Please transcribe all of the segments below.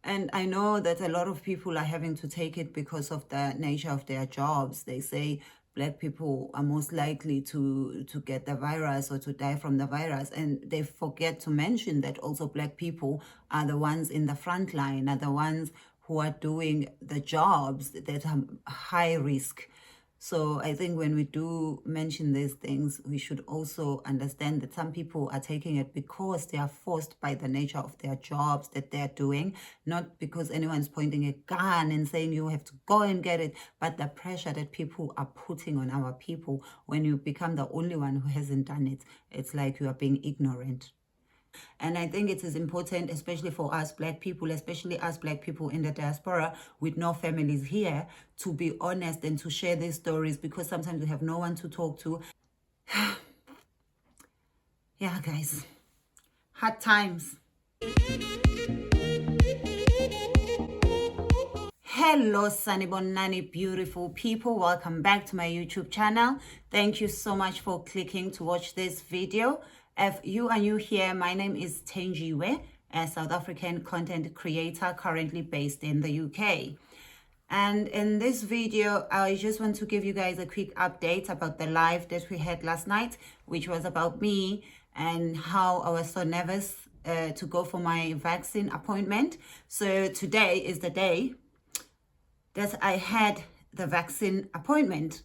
And I know that a lot of people are having to take it because of the nature of their jobs. They say Black people are most likely to get the virus or to die from the virus. And they forget to mention that also Black people are the ones in the front line, are the ones who are doing the jobs that are high risk. So I think when we do mention these things, we should also understand that some people are taking it because they are forced by the nature of their jobs that they're doing, not because anyone's pointing a gun and saying you have to go and get it, but the pressure that people are putting on our people. When you become the only one who hasn't done it, it's like you are being ignorant. And I think it is important, especially for us Black people, especially us Black people in the diaspora with no families here, to be honest and to share these stories, because sometimes we have no one to talk to. Yeah, guys, hard times. Hello, Sanibonani, beautiful people. Welcome back to my YouTube channel. Thank you so much for clicking to watch this video. If you are new here, my name is Thenjiwe, a South African content creator currently based in the UK. And in this video, I just want to give you guys a quick update about the live that we had last night, which was about me and how I was so nervous to go for my vaccine appointment. So today is the day that I had the vaccine appointment.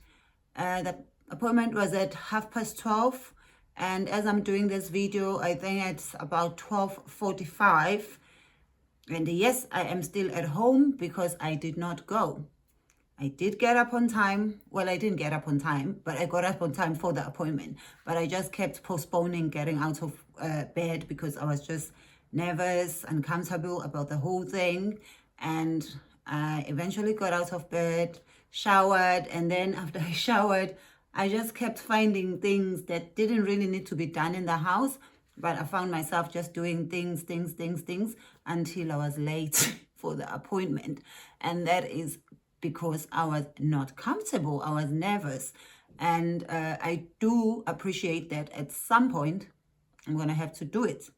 The appointment was at 12:30, and as I'm doing this video, I think it's about 12:45. And yes, I am still at home because I did not go. I did get up on time. Well, I didn't get up on time, but I got up on time for the appointment. But I just kept postponing getting out of bed because I was just nervous, uncomfortable about the whole thing. And I eventually got out of bed, showered, and then after I showered, I just kept finding things that didn't really need to be done in the house, but I found myself just doing things until I was late for the appointment. And that is because I was not comfortable. I was nervous. And I do appreciate that at some point, I'm going to have to do it.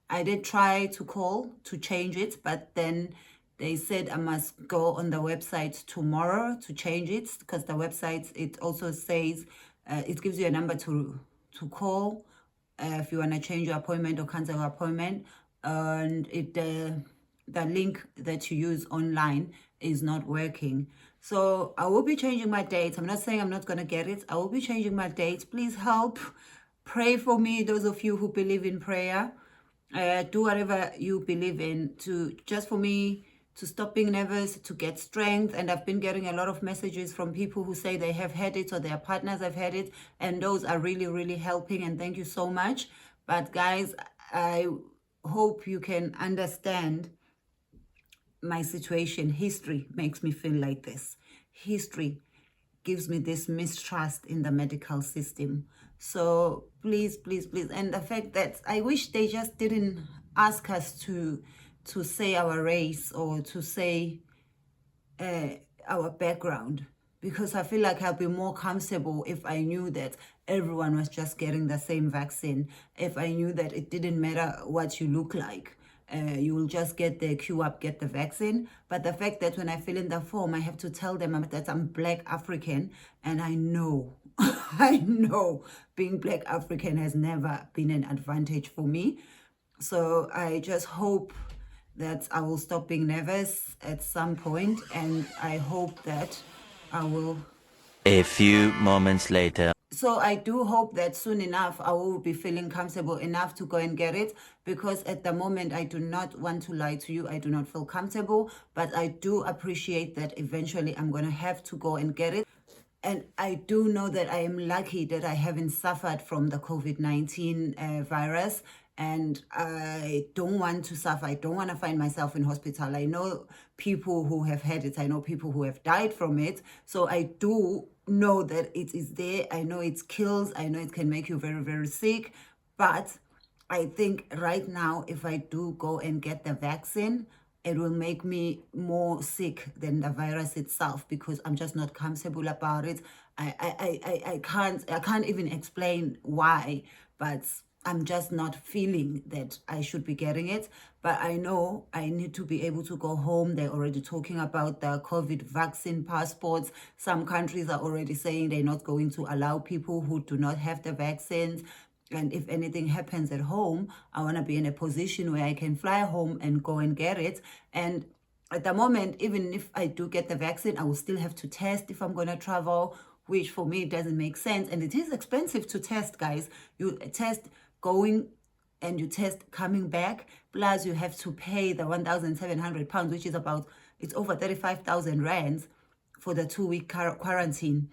I did try to call to change it, but then they said I must go on the website tomorrow to change it, because the website, it also says, it gives you a number to call if you want to change your appointment or cancel your appointment. And the link that you use online is not working. So I will be changing my dates. I'm not saying I'm not going to get it. I will be changing my dates. Please help. Pray for me, those of you who believe in prayer. Do whatever you believe in just for me to stop being nervous, to get strength. And I've been getting a lot of messages from people who say they have had it or their partners have had it, and those are really, really helping, and thank you so much. But guys, I hope you can understand my situation. History makes me feel like this. History gives me this mistrust in the medical system. So please, please, please. And the fact that I wish they just didn't ask us to say our race or to say our background, because I feel like I'll be more comfortable if I knew that everyone was just getting the same vaccine. If I knew that it didn't matter what you look like, you will just get the queue up, get the vaccine. But the fact that when I fill in the form, I have to tell them that I'm Black African, and I know, I know being Black African has never been an advantage for me. So I just hope that I will stop being nervous at some point, and I hope that I will. A few moments later. So I do hope that soon enough I will be feeling comfortable enough to go and get it, because at the moment I do not want to lie to you. I do not feel comfortable, but I do appreciate that eventually I'm going to have to go and get it. And I do know that I am lucky that I haven't suffered from the COVID-19 virus. And I don't want to suffer. I don't want to find myself in hospital. I know people who have had it. I know people who have died from it. So I do know that it is there. I know it kills. I know it can make you very, very sick. But I think right now, if I do go and get the vaccine, it will make me more sick than the virus itself, because I'm just not comfortable about it. I can't even explain why, but I'm just not feeling that I should be getting it. But I know I need to be able to go home. They're already talking about the COVID vaccine passports. Some countries are already saying they're not going to allow people who do not have the vaccines. And if anything happens at home, I want to be in a position where I can fly home and go and get it. And at the moment, even if I do get the vaccine, I will still have to test if I'm going to travel, which for me doesn't make sense. And it is expensive to test, guys. You test going and you test coming back, plus you have to pay the 1,700 pounds, which is about, it's over 35,000 rands for the 2-week quarantine.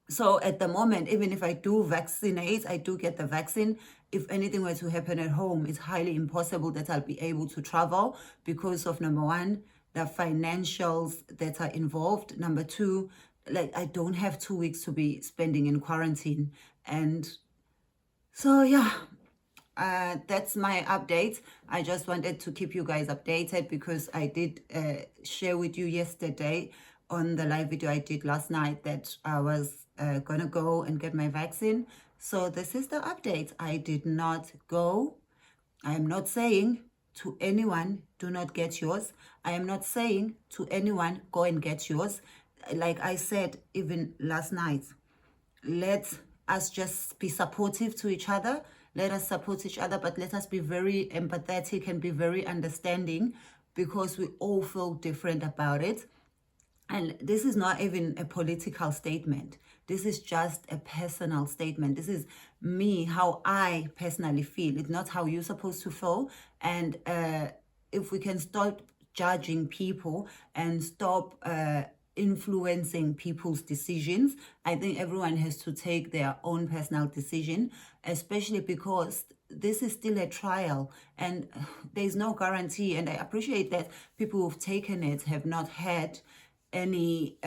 So at the moment, even if I do vaccinate, I do get the vaccine, if anything were to happen at home, it's highly impossible that I'll be able to travel because of, number one, the financials that are involved. Number two, like, I don't have 2 weeks to be spending in quarantine. And so, yeah, that's my update. I just wanted to keep you guys updated because I did share with you yesterday on the live video I did last night that I was gonna go and get my vaccine. So this is the update. I did not go. I am not saying to anyone, do not get yours. I am not saying to anyone, go and get yours. Like I said, even last night, let us just be supportive to each other. Let us support each other, but let us be very empathetic and be very understanding because we all feel different about it. And this is not even a political statement. This is just a personal statement. This is me, how I personally feel. It's not how you're supposed to feel. And if we can stop judging people and stop influencing people's decisions, I think everyone has to take their own personal decision, especially because this is still a trial and there's no guarantee. And I appreciate that people who've taken it have not had any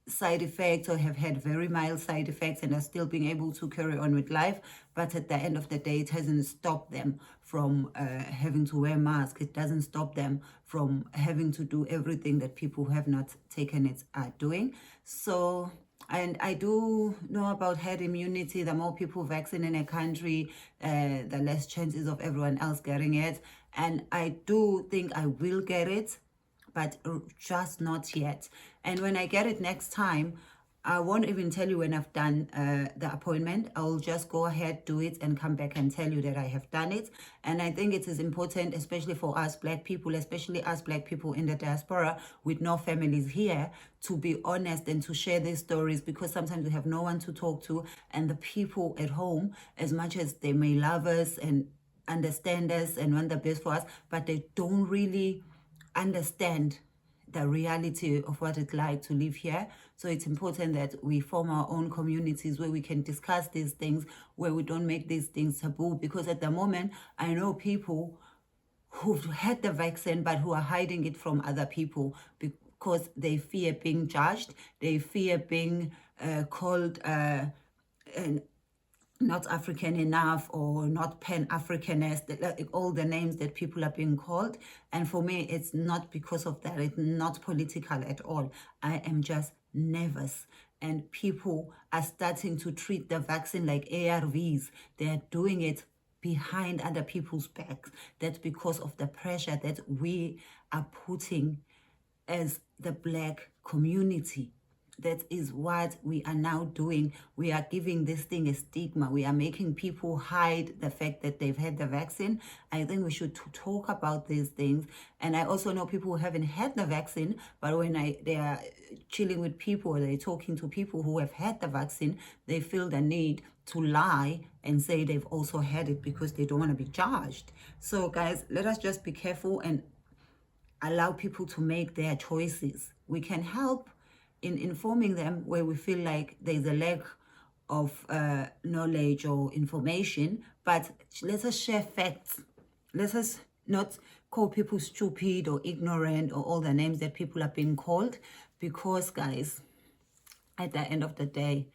side effects or have had very mild side effects and are still being able to carry on with life. But at the end of the day, it hasn't stopped them from having to wear masks. It doesn't stop them from having to do everything that people who have not taken it are doing. So, and I do know about herd immunity. The more people vaccine in a country, the less chances of everyone else getting it. And I do think I will get it, but just not yet. And when I get it next time, I won't even tell you when I've done the appointment. I'll just go ahead, do it, and come back and tell you that I have done it. And I think it is important, especially for us Black people, especially us Black people in the diaspora with no families here, to be honest and to share these stories, because sometimes we have no one to talk to. And the people at home, as much as they may love us and understand us and want the best for us, but they don't really understand the reality of what it's like to live here. So it's important that we form our own communities where we can discuss these things, where we don't make these things taboo. Because at the moment, I know people who've had the vaccine but who are hiding it from other people because they fear being judged, they fear being called not African enough or not Pan-Africanist, like all the names that people are being called. And for me, it's not because of that. It's not political at all. I am just nervous. And people are starting to treat the vaccine like ARVs. They are doing it behind other people's backs. That's because of the pressure that we are putting as the Black community. That is what we are now doing. We are giving this thing a stigma. We are making people hide the fact that they've had the vaccine. I think we should talk about these things. And I also know people who haven't had the vaccine, but when they are chilling with people or they're talking to people who have had the vaccine, they feel the need to lie and say they've also had it because they don't want to be judged. So guys, let us just be careful and allow people to make their choices. We can help in informing them where we feel like there's a lack of knowledge or information, but let us share facts. Let us not call people stupid or ignorant or all the names that people are being called, because guys, at the end of the day,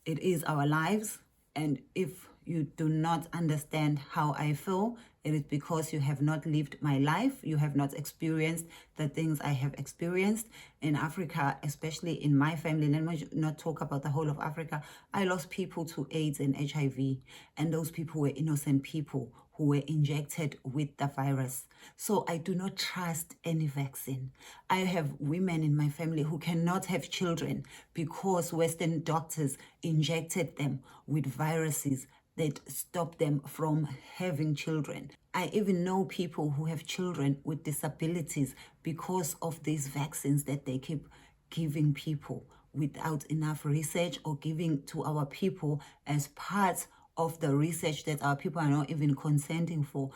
it is our lives. And if you do not understand how I feel, It is because you have not lived my life. You have not experienced the things I have experienced in Africa, especially in my family. Let me not talk about the whole of Africa. I lost people to AIDS and HIV, and those people were innocent people who were injected with the virus. So I do not trust any vaccine. I have women in my family who cannot have children because Western doctors injected them with viruses that stop them from having children. I even know people who have children with disabilities because of these vaccines that they keep giving people without enough research, or giving to our people as part of the research that our people are not even consenting for.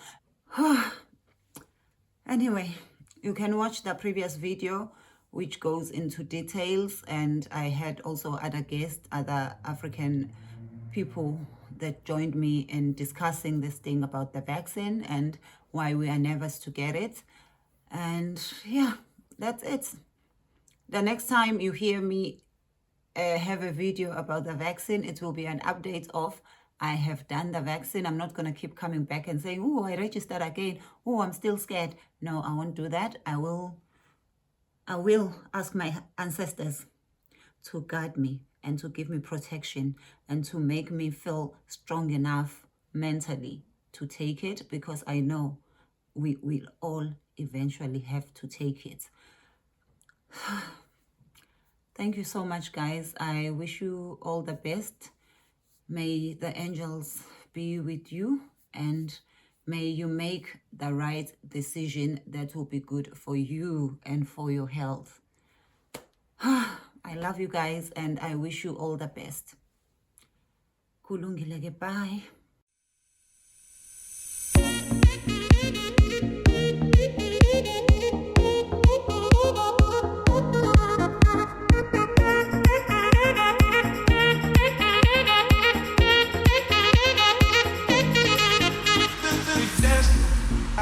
Anyway, you can watch the previous video which goes into details, and I had also other guests, other African people that joined me in discussing this thing about the vaccine and why we are nervous to get it. And yeah, that's it. The next time you hear me have a video about the vaccine, it will be an update of I have done the vaccine. I'm not going to keep coming back and saying, oh, I registered again. Oh, I'm still scared. No, I won't do that. I will ask my ancestors to guide me and to give me protection and to make me feel strong enough mentally to take it, because I know we will all eventually have to take it. Thank you so much, guys. I wish you all the best. May the angels be with you, and may you make the right decision that will be good for you and for your health. I love you guys, and I wish you all the best. Kulungile ke, bye.